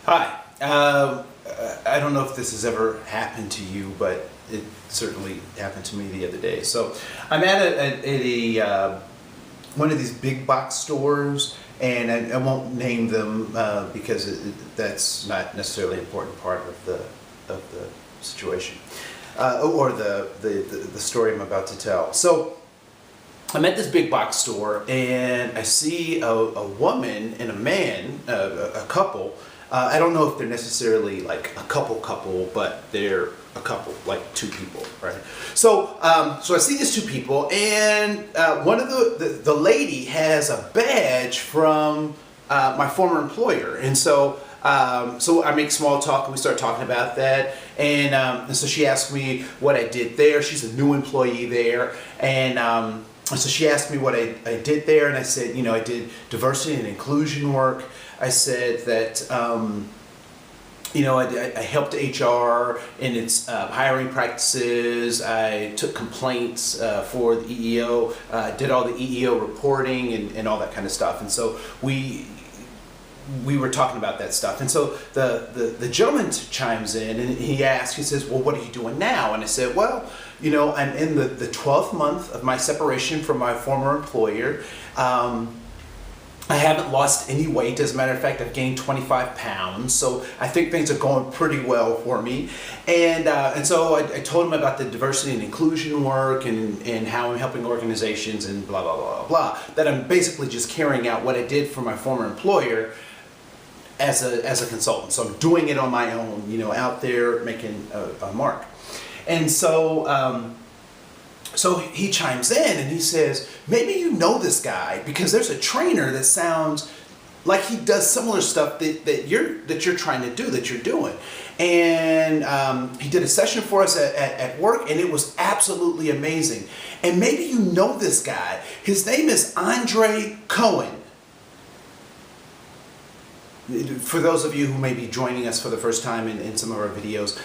Hi. I don't know if this has ever happened to you, but it certainly happened to me the other day. So I'm at one of these big box stores, and I won't name them because that's not necessarily an important part of the situation or the story I'm about to tell. So I'm at this big box store, and I see a woman and a man, a couple. I don't know if they're necessarily like a couple, but they're a couple, like two people, right? So I see these two people, and one of the lady has a badge from my former employer, and so I make small talk, and we start talking about that, and so she asked me what I did there. She's a new employee there, and so she asked me what I did there, and I said, I did diversity and inclusion work. I said that, I helped HR in its hiring practices. I took complaints for the EEO, did all the EEO reporting and all that kind of stuff. And so we were talking about that stuff. And so the gentleman chimes in, and he says, well, what are you doing now? And I said, well, I'm in the 12th month of my separation from my former employer. I haven't lost any weight. As a matter of fact, I've gained 25 pounds. So I think things are going pretty well for me. And so I told him about the diversity and inclusion work and how I'm helping organizations and blah, blah, blah, blah. That I'm basically just carrying out what I did for my former employer as a consultant. So I'm doing it on my own, out there making a mark. And so so he chimes in and he says, maybe you know this guy because there's a trainer that sounds like he does similar stuff that you're trying to do, that you're doing. And he did a session for us at work, and it was absolutely amazing. And maybe you know this guy. His name is Koen. For those of you who may be joining us for the first time in some of our videos,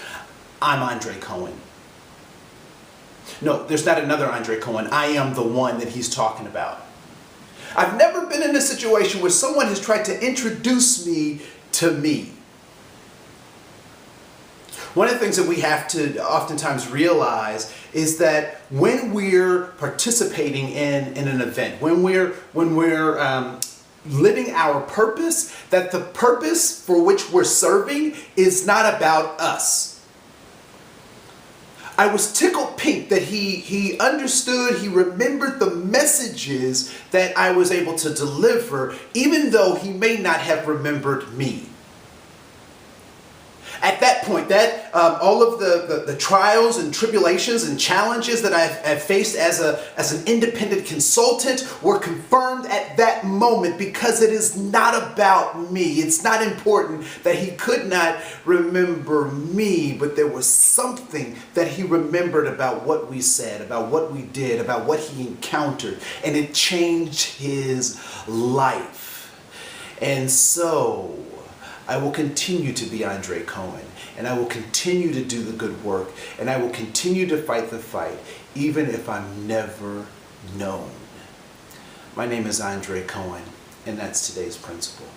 I'm Koen. No, there's not another Koen. I am the one that he's talking about. I've never been in a situation where someone has tried to introduce me to me. One of the things that we have to oftentimes realize is that when we're participating in an event, when we're living our purpose, that the purpose for which we're serving is not about us. I was tickled pink that he understood, he remembered the messages that I was able to deliver, even though he may not have remembered me. At that point, all of the trials and tribulations and challenges that I've faced as an independent consultant were confirmed at that moment, because it is not about me. It's not important that he could not remember me, but there was something that he remembered about what we said, about what we did, about what he encountered, and it changed his life. And so I will continue to be Koen, and I will continue to do the good work, and I will continue to fight the fight, even if I'm never known. My name is Koen, and that's today's principle.